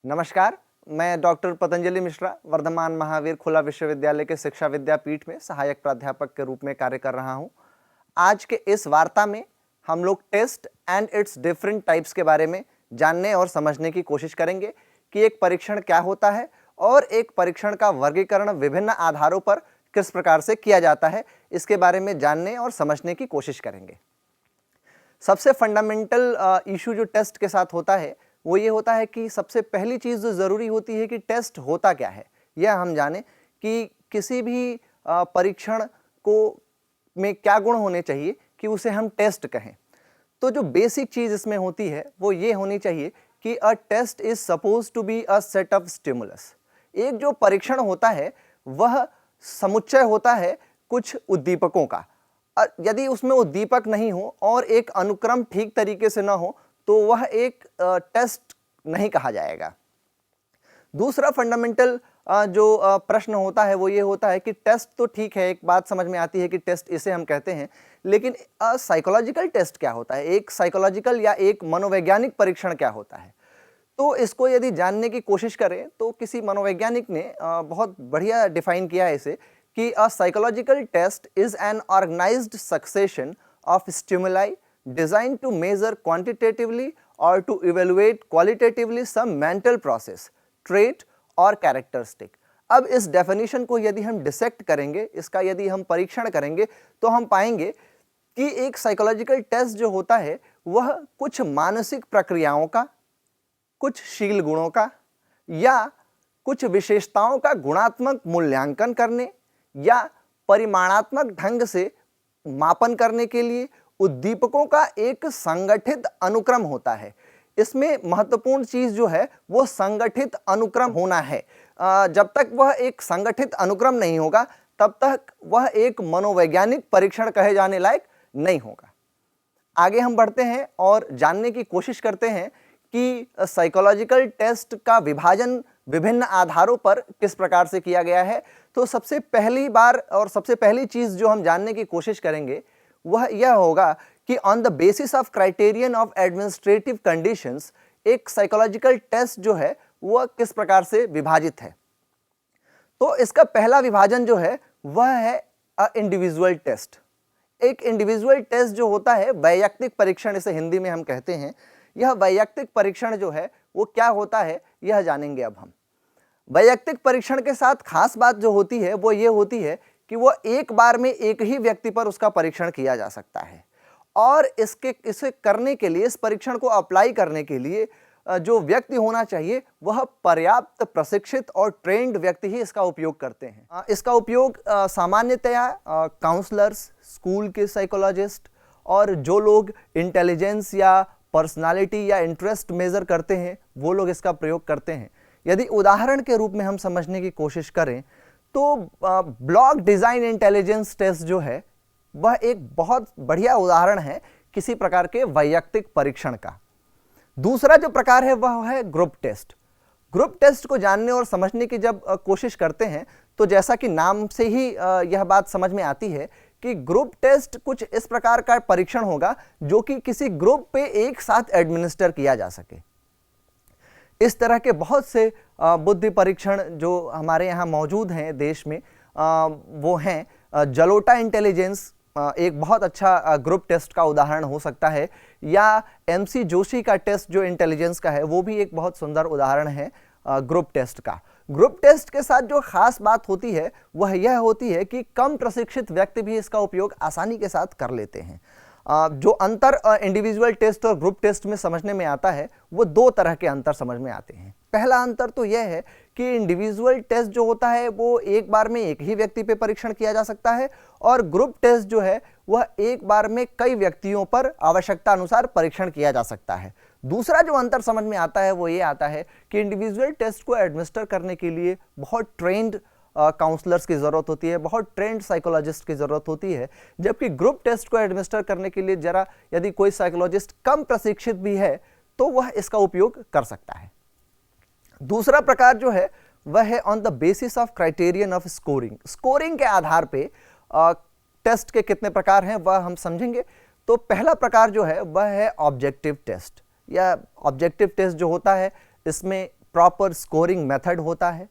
नमस्कार, मैं डॉक्टर पतंजलि मिश्रा वर्धमान महावीर खुला विश्वविद्यालय के शिक्षा विद्यापीठ में सहायक प्राध्यापक के रूप में कार्य कर रहा हूं। आज के इस वार्ता में हम लोग test and its different types के बारे में जानने और समझने की कोशिश करेंगे कि एक परीक्षण क्या होता है और एक परीक्षण का वर्गीकरण विभिन्न आधारों पर किस प्रकार से किया जाता है, इसके बारे में जानने और समझने की कोशिश करेंगे। सबसे फंडामेंटल इशू जो टेस्ट के साथ होता है वो ये होता है कि सबसे पहली चीज़ जो ज़रूरी होती है कि टेस्ट होता क्या है, यह हम जानें कि किसी भी परीक्षण को में क्या गुण होने चाहिए कि उसे हम टेस्ट कहें। तो जो बेसिक चीज़ इसमें होती है वो ये होनी चाहिए कि a test is suppose to be a set of stimulus. एक जो परीक्षण होता है वह समुच्चय होता है कुछ उद्दीपकों का। यदि उसमें उद्दीपक नहीं हो और एक अनुक्रम ठीक तरीके से ना हो तो वह एक टेस्ट नहीं कहा जाएगा। दूसरा फंडामेंटल जो प्रश्न होता है वो ये होता है कि टेस्ट तो ठीक है, एक बात समझ में आती है कि टेस्ट इसे हम कहते हैं, लेकिन साइकोलॉजिकल टेस्ट क्या होता है, एक साइकोलॉजिकल या एक मनोवैज्ञानिक परीक्षण क्या होता है। तो इसको यदि जानने की कोशिश करें तो किसी मनोवैज्ञानिक ने बहुत बढ़िया डिफाइन किया है इसे कि a psychological test is an organised succession of stimuli designed to measure quantitatively or to evaluate qualitatively some mental process, trait और characteristic। अब इस डेफिनेशन को यदि हम डिसेक्ट करेंगे, इसका यदि हम परीक्षण करेंगे तो हम पाएंगे कि एक साइकोलॉजिकल टेस्ट जो होता है वह कुछ मानसिक प्रक्रियाओं का, कुछ शील गुणों का या कुछ विशेषताओं का गुणात्मक मूल्यांकन करने या परिमाणात्मक ढंग से मापन करने के लिए उद्दीपकों का एक संगठित अनुक्रम होता है। इसमें महत्वपूर्ण चीज जो है वो संगठित अनुक्रम होना है। जब तक वह एक संगठित अनुक्रम नहीं होगा तब तक वह एक मनोवैज्ञानिक परीक्षण कहे जाने लायक नहीं होगा। आगे हम बढ़ते हैं और जानने की कोशिश करते हैं कि साइकोलॉजिकल टेस्ट का विभाजन विभिन्न आधारों पर किस प्रकार से किया गया है। तो सबसे पहली बार और सबसे पहली चीज जो हम जानने की कोशिश करेंगे वह यह होगा कि on the basis of criterion of administrative conditions एक साइकोलॉजिकल टेस्ट जो है वह किस प्रकार से विभाजित है। तो इसका पहला विभाजन जो है वह है अ इंडिविजुअल टेस्ट। एक इंडिविजुअल टेस्ट जो होता है, वैयक्तिक परीक्षण इसे हिंदी में हम कहते हैं, यह वैयक्तिक परीक्षण जो है वो क्या होता है यह जानेंगे अब हम। वैयक्तिक परीक्षण के साथ खास बात जो होती है वो ये होती है कि वो एक बार में एक ही व्यक्ति पर उसका परीक्षण किया जा सकता है और इसे करने के लिए, इस परीक्षण को अप्लाई करने के लिए जो व्यक्ति होना चाहिए वह पर्याप्त प्रशिक्षित और ट्रेंड व्यक्ति ही इसका उपयोग करते हैं। इसका उपयोग सामान्यतया काउंसलर्स, स्कूल के साइकोलॉजिस्ट और जो लोग इंटेलिजेंस या पर्सनालिटी या इंटरेस्ट मेजर करते हैं वो लोग इसका प्रयोग करते हैं। यदि उदाहरण के रूप में हम समझने की कोशिश करें तो ब्लॉक डिजाइन इंटेलिजेंस टेस्ट जो है वह एक बहुत बढ़िया उदाहरण है किसी प्रकार के वैयक्तिक परीक्षण का। दूसरा जो प्रकार है वह है ग्रुप टेस्ट। ग्रुप टेस्ट को जानने और समझने की जब कोशिश करते हैं तो जैसा कि नाम से ही यह बात समझ में आती है कि ग्रुप टेस्ट कुछ इस प्रकार का परीक्षण होगा जो कि किसी ग्रुप पे एक साथ एडमिनिस्टर किया जा सके। इस तरह के बहुत से बुद्धि परीक्षण जो हमारे यहाँ मौजूद हैं देश में वो हैं जलोटा इंटेलिजेंस एक बहुत अच्छा ग्रुप टेस्ट का उदाहरण हो सकता है, या MC जोशी का टेस्ट जो इंटेलिजेंस का है वो भी एक बहुत सुंदर उदाहरण है ग्रुप टेस्ट का। ग्रुप टेस्ट के साथ जो खास बात होती है वह यह होती है कि कम प्रशिक्षित व्यक्ति भी इसका उपयोग आसानी के साथ कर लेते हैं। जो अंतर इंडिविजुअल टेस्ट और ग्रुप टेस्ट में समझने में आता है वो दो तरह के अंतर समझ में आते हैं। पहला अंतर तो यह है कि इंडिविजुअल टेस्ट जो होता है वो एक बार में एक ही व्यक्ति पे परीक्षण किया जा सकता है और ग्रुप टेस्ट जो है वह एक बार में कई व्यक्तियों पर आवश्यकता अनुसार परीक्षण किया जा सकता है। दूसरा जो अंतर समझ में आता है वो ये आता है कि इंडिविजुअल टेस्ट को एडमिनिस्टर करने के लिए बहुत ट्रेंड काउंसलर्स की ज़रूरत होती है, बहुत ट्रेंड साइकोलॉजिस्ट की ज़रूरत होती है, जबकि ग्रुप टेस्ट को एडमिनिस्टर करने के लिए जरा यदि कोई साइकोलॉजिस्ट कम प्रशिक्षित भी है तो वह इसका उपयोग कर सकता है। दूसरा प्रकार जो है वह है on the basis of criterion of scoring. Scoring के आधार पे टेस्ट के कितने प्रकार हैं वह हम समझेंगे। तो पहला प्रकार जो है वह है ऑब्जेक्टिव टेस्ट, या ऑब्जेक्टिव टेस्ट जो होता है इसमें प्रॉपर स्कोरिंग मेथड होता है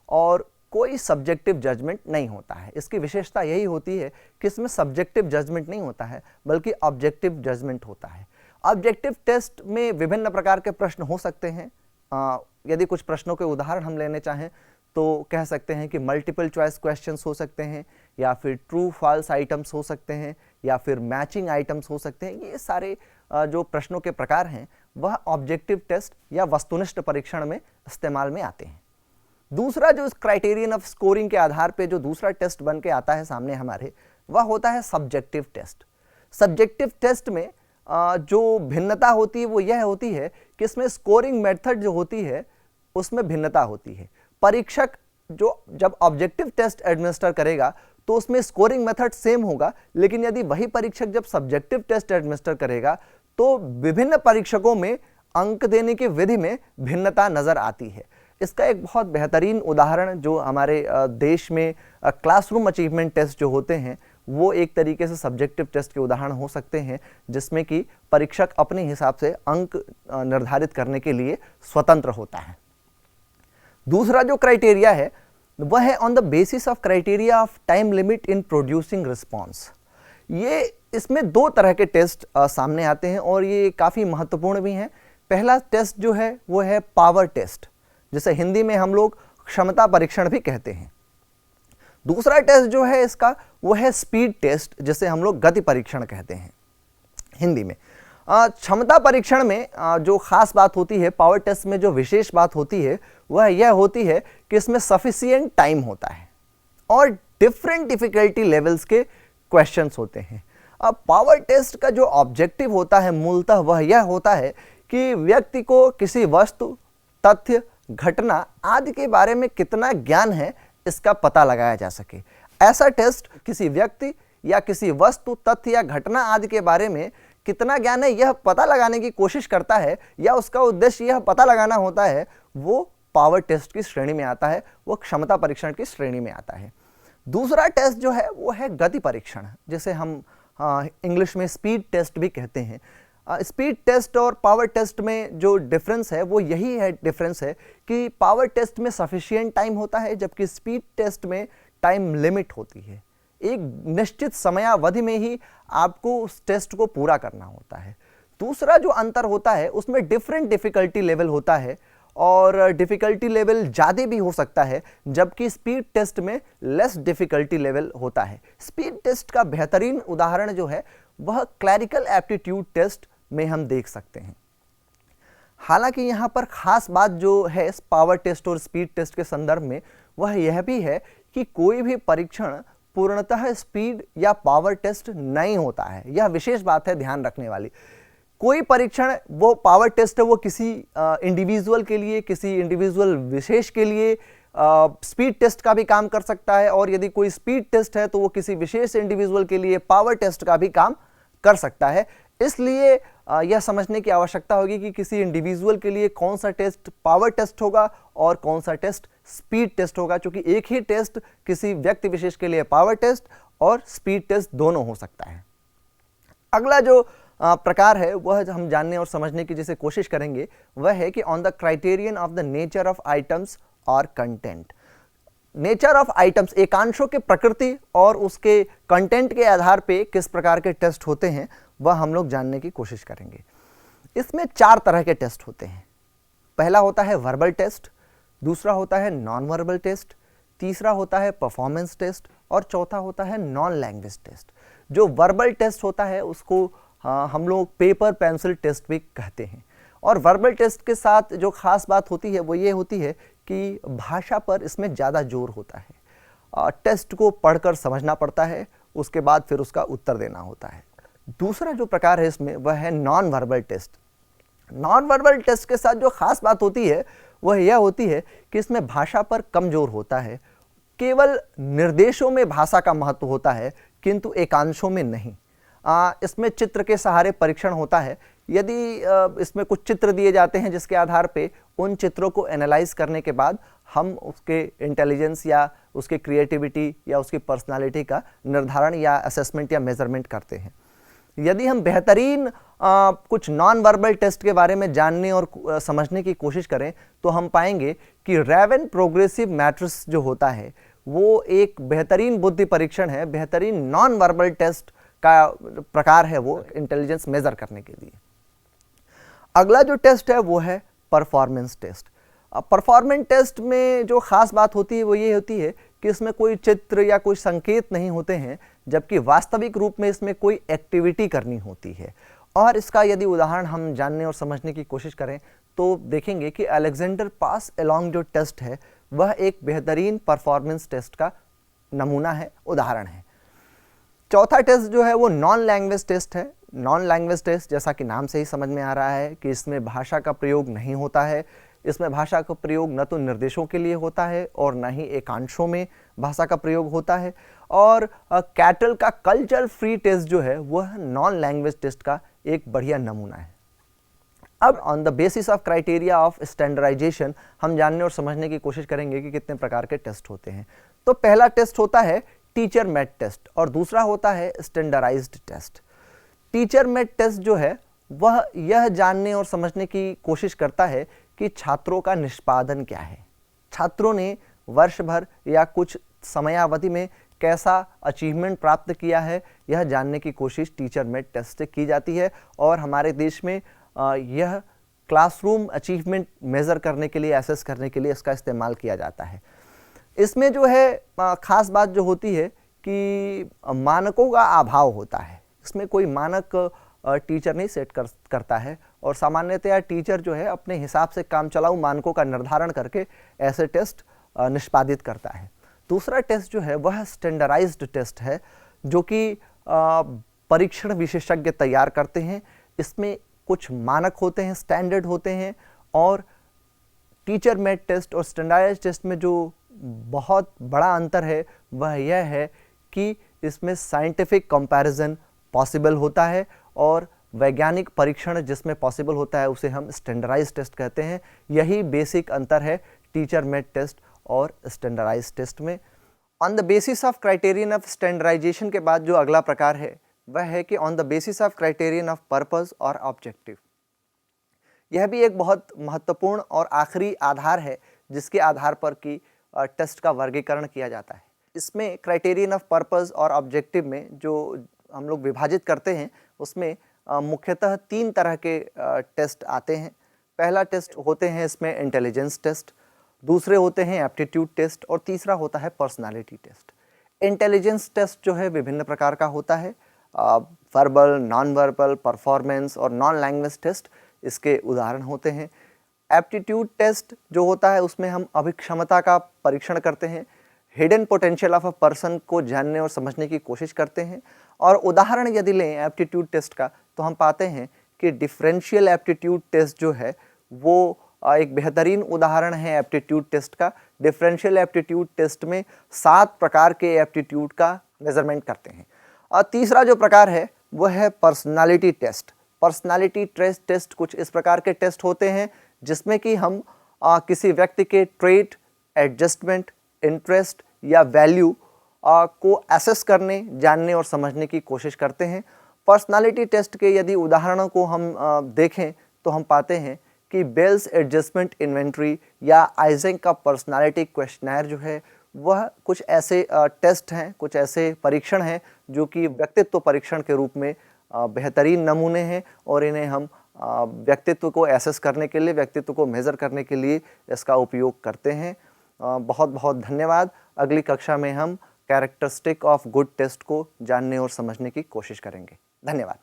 और कोई सब्जेक्टिव जजमेंट नहीं होता है। इसकी विशेषता यही होती है कि इसमें सब्जेक्टिव जजमेंट नहीं होता है बल्कि ऑब्जेक्टिव जजमेंट होता है। ऑब्जेक्टिव टेस्ट में विभिन्न प्रकार के प्रश्न हो सकते हैं। यदि कुछ प्रश्नों के उदाहरण हम लेने चाहें तो कह सकते हैं कि मल्टीपल चॉइस क्वेश्चंस हो सकते हैं, या फिर ट्रू फॉल्स आइटम्स हो सकते हैं, या फिर मैचिंग आइटम्स हो सकते हैं। ये सारे जो प्रश्नों के प्रकार हैं वह ऑब्जेक्टिव टेस्ट या वस्तुनिष्ठ परीक्षण में इस्तेमाल में आते हैं। दूसरा जो इस क्राइटेरियन ऑफ स्कोरिंग के आधार पे जो दूसरा टेस्ट बन के आता है सामने हमारे, वह होता है सब्जेक्टिव टेस्ट। सब्जेक्टिव टेस्ट में जो भिन्नता होती है वो यह होती है कि इसमें स्कोरिंग मेथड जो होती है उसमें भिन्नता होती है। परीक्षक जो जब ऑब्जेक्टिव टेस्ट एडमिनिस्टर करेगा तो उसमें स्कोरिंग मेथड सेम होगा, लेकिन यदि वही परीक्षक जब सब्जेक्टिव टेस्ट एडमिनिस्टर करेगा तो विभिन्न परीक्षकों में अंक देने की विधि में भिन्नता नजर आती है। इसका एक बहुत बेहतरीन उदाहरण जो हमारे देश में क्लासरूम अचीवमेंट टेस्ट जो होते हैं वो एक तरीके से सब्जेक्टिव टेस्ट के उदाहरण हो सकते हैं, जिसमें कि परीक्षक अपने हिसाब से अंक निर्धारित करने के लिए स्वतंत्र होता है। दूसरा जो क्राइटेरिया है वह है on the basis of criteria of time limit in producing response. ये इसमें दो तरह के टेस्ट सामने आते हैं और ये काफ़ी महत्वपूर्ण भी हैं। पहला टेस्ट जो है वो है पावर टेस्ट, जिसे हिंदी में हम लोग क्षमता परीक्षण भी कहते हैं। दूसरा टेस्ट जो है इसका वो है स्पीड टेस्ट, जिसे हम लोग गति परीक्षण कहते हैं हिंदी में। क्षमता परीक्षण में जो खास बात होती है, पावर टेस्ट में जो विशेष बात होती है वह यह होती है कि इसमें सफिशिएंट टाइम होता है और डिफरेंट डिफिकल्टी लेवल्स के क्वेश्चंस होते हैं। अब पावर टेस्ट का जो ऑब्जेक्टिव होता है मूलतः वह यह होता है कि व्यक्ति को किसी वस्तु, तथ्य, घटना आदि के बारे में कितना ज्ञान है इसका पता लगाया जा सके। ऐसा टेस्ट किसी व्यक्ति या किसी वस्तु, तथ्य या घटना आदि के बारे में कितना ज्ञान है यह पता लगाने की कोशिश करता है, या उसका उद्देश्य यह पता लगाना होता है, वो पावर टेस्ट की श्रेणी में आता है, वो क्षमता परीक्षण की श्रेणी में आता है। दूसरा टेस्ट जो है वो है गति परीक्षण, जिसे हम इंग्लिश में स्पीड टेस्ट भी कहते हैं। स्पीड टेस्ट और पावर टेस्ट में जो डिफरेंस है वो यही है, डिफरेंस है कि पावर टेस्ट में सफिशिएंट टाइम होता है जबकि स्पीड टेस्ट में टाइम लिमिट होती है। एक निश्चित समयावधि में ही आपको उस टेस्ट को पूरा करना होता है। दूसरा जो अंतर होता है उसमें डिफरेंट डिफिकल्टी लेवल होता है और डिफिकल्टी लेवल ज़्यादा भी हो सकता है, जबकि स्पीड टेस्ट में लेस डिफिकल्टी लेवल होता है। स्पीड टेस्ट का बेहतरीन उदाहरण जो है वह क्लैरिकल एप्टीट्यूड टेस्ट में हम देख सकते हैं। हालांकि यहाँ पर खास बात जो है इस पावर टेस्ट और स्पीड टेस्ट के संदर्भ में वह यह भी है कि कोई भी परीक्षण पूर्णतः स्पीड या पावर टेस्ट नहीं होता है। यह विशेष बात है ध्यान रखने वाली। कोई परीक्षण वो पावर टेस्ट है वो किसी इंडिविजुअल के लिए, किसी इंडिविजुअल विशेष के लिए स्पीड टेस्ट का भी काम कर सकता है, और यदि कोई स्पीड टेस्ट है तो वो किसी विशेष इंडिविजुअल के लिए पावर टेस्ट का भी काम कर सकता है। इसलिए यह समझने की आवश्यकता होगी कि किसी इंडिविजुअल के लिए कौन सा टेस्ट पावर टेस्ट होगा और कौन सा टेस्ट स्पीड टेस्ट होगा, क्योंकि एक ही टेस्ट किसी व्यक्ति विशेष के लिए पावर टेस्ट और स्पीड टेस्ट दोनों हो सकता है। अगला जो प्रकार है वह हम जानने और समझने की जिसे कोशिश करेंगे वह है कि on the criterion of the nature of items और कंटेंट। नेचर ऑफ आइटम्स, एकांशों के प्रकृति और उसके कंटेंट के आधार पे किस प्रकार के टेस्ट होते हैं वह हम लोग जानने की कोशिश करेंगे। इसमें 4 तरह के टेस्ट होते हैं। पहला होता है वर्बल टेस्ट, दूसरा होता है नॉन वर्बल टेस्ट, तीसरा होता है परफॉर्मेंस टेस्ट और चौथा होता है नॉन लैंग्वेज टेस्ट। जो वर्बल टेस्ट होता है उसको हम लोग पेपर पेंसिल टेस्ट भी कहते हैं। और वर्बल टेस्ट के साथ जो खास बात होती है वो ये होती है कि भाषा पर इसमें ज़्यादा जोर होता है। टेस्ट को पढ़कर समझना पड़ता है, उसके बाद फिर उसका उत्तर देना होता है। दूसरा जो प्रकार है इसमें वह है non verbal test. Non verbal test के साथ जो खास बात होती है वह यह होती है कि इसमें भाषा पर कम जोर होता है। केवल निर्देशों में भाषा का महत्व होता है किंतु एकांशों में नहीं। इसमें चित्र के सहारे परीक्षण होता है। यदि इसमें कुछ चित्र दिए जाते हैं जिसके आधार पे उन चित्रों को एनालाइज करने के बाद हम उसके इंटेलिजेंस या उसके क्रिएटिविटी या उसकी पर्सनालिटी का निर्धारण या असेसमेंट या मेजरमेंट करते हैं। यदि हम बेहतरीन कुछ नॉन वर्बल टेस्ट के बारे में जानने और समझने की कोशिश करें तो हम पाएंगे कि रेवन प्रोग्रेसिव मैट्रिक्स जो होता है वो एक बेहतरीन बुद्धि परीक्षण है, बेहतरीन नॉन वर्बल टेस्ट का प्रकार है वो इंटेलिजेंस मेजर करने के लिए। अगला जो टेस्ट है वो है परफॉर्मेंस टेस्ट। परफॉर्मेंस टेस्ट में जो खास बात होती है वो ये होती है कि इसमें कोई चित्र या कोई संकेत नहीं होते हैं, जबकि वास्तविक रूप में इसमें कोई एक्टिविटी करनी होती है। और इसका यदि उदाहरण हम जानने और समझने की कोशिश करें तो देखेंगे कि अलेक्जेंडर पास अलोंग जो टेस्ट है वह एक बेहतरीन परफॉर्मेंस टेस्ट का नमूना है, उदाहरण है। चौथा टेस्ट जो है वो नॉन लैंग्वेज टेस्ट है। नॉन लैंग्वेज टेस्ट जैसा कि नाम से ही समझ में आ रहा है कि इसमें भाषा का प्रयोग नहीं होता है। इसमें भाषा का प्रयोग न तो निर्देशों के लिए होता है और न ही एकांशों में भाषा का प्रयोग होता है। और कैटल का कल्चर फ्री टेस्ट जो है वह नॉन लैंग्वेज टेस्ट का एक बढ़िया नमूना है। अब on the basis of criteria of standardisation हम जानने और समझने की कोशिश करेंगे कि कितने प्रकार के टेस्ट होते हैं। तो पहला टेस्ट होता है टीचर मेड टेस्ट और दूसरा होता है standardised test. Teacher made test जो है वह यह जानने और समझने की कोशिश करता है कि छात्रों का निष्पादन क्या है, छात्रों ने वर्ष भर या कुछ समयावधि में कैसा अचीवमेंट प्राप्त किया है, यह जानने की कोशिश टीचर मेड टेस्ट से की जाती है। और हमारे देश में यह क्लासरूम अचीवमेंट मेज़र करने के लिए, एसेस करने के लिए इसका इस्तेमाल किया जाता है। इसमें जो है ख़ास बात जो होती है कि मानकों का अभाव होता है। इसमें कोई मानक टीचर नहीं सेट करता है और सामान्यतया टीचर जो है अपने हिसाब से काम चलाऊ मानकों का निर्धारण करके ऐसे टेस्ट निष्पादित करता है। दूसरा टेस्ट जो है वह स्टैंडर्डाइज्ड टेस्ट है जो कि परीक्षण विशेषज्ञ तैयार करते हैं। इसमें कुछ मानक होते हैं, स्टैंडर्ड होते हैं। और टीचर मेड टेस्ट और स्टैंडर्डाइज्ड टेस्ट में जो बहुत बड़ा अंतर है वह यह है कि इसमें साइंटिफिक कंपैरिजन पॉसिबल होता है और वैज्ञानिक परीक्षण जिसमें पॉसिबल होता है उसे हम स्टैंडर्डाइज्ड टेस्ट कहते हैं। यही बेसिक अंतर है टीचर मेड टेस्ट और स्टैंडर्डाइज्ड टेस्ट में। On the basis of criterion of standardisation के बाद जो अगला प्रकार है वह है कि on the basis of criterion of purpose और ऑब्जेक्टिव। यह भी एक बहुत महत्वपूर्ण और आखिरी आधार है जिसके आधार पर कि टेस्ट का वर्गीकरण किया जाता है। इसमें क्राइटेरियन ऑफ पर्पस और ऑब्जेक्टिव में जो हम लोग विभाजित करते हैं उसमें मुख्यतः 3 तरह के टेस्ट आते हैं। पहला टेस्ट होते हैं इसमें इंटेलिजेंस टेस्ट, दूसरे होते हैं एप्टीट्यूड टेस्ट और तीसरा होता है पर्सनालिटी टेस्ट। इंटेलिजेंस टेस्ट जो है विभिन्न प्रकार का होता है, वर्बल, नॉन वर्बल, परफॉर्मेंस और नॉन लैंग्वेज टेस्ट इसके उदाहरण होते हैं। एप्टीट्यूड टेस्ट जो होता है उसमें हम अभिक्षमता का परीक्षण करते हैं, hidden potential of a person को जानने और समझने की कोशिश करते हैं। और उदाहरण यदि लें एप्टीट्यूड टेस्ट का तो हम पाते हैं कि डिफरेंशियल एप्टीट्यूड टेस्ट जो है वो एक बेहतरीन उदाहरण है एप्टीट्यूड टेस्ट का। डिफरेंशियल एप्टीट्यूड टेस्ट में 7 प्रकार के एप्टीट्यूड का मेजरमेंट करते हैं। और तीसरा जो प्रकार है वह है पर्सनालिटी टेस्ट। पर्सनालिटी टेस्ट कुछ इस प्रकार के टेस्ट होते हैं जिसमें कि हम किसी व्यक्ति के ट्रेट, एडजस्टमेंट, इंटरेस्ट या वैल्यू को एसेस करने, जानने और समझने की कोशिश करते हैं। पर्सनालिटी टेस्ट के यदि उदाहरणों को हम देखें तो हम पाते हैं कि बेल्स एडजस्टमेंट इन्वेंट्री या आइजेंक का पर्सनालिटी क्वेश्चनर जो है वह कुछ ऐसे टेस्ट हैं, कुछ ऐसे परीक्षण हैं जो कि व्यक्तित्व परीक्षण के रूप में बेहतरीन नमूने हैं और इन्हें हम व्यक्तित्व को एसेस करने के लिए, व्यक्तित्व को मेज़र करने के लिए इसका उपयोग करते हैं। बहुत बहुत धन्यवाद। अगली कक्षा में हम कैरेक्टरिस्टिक ऑफ गुड टेस्ट को जानने और समझने की कोशिश करेंगे। धन्यवाद।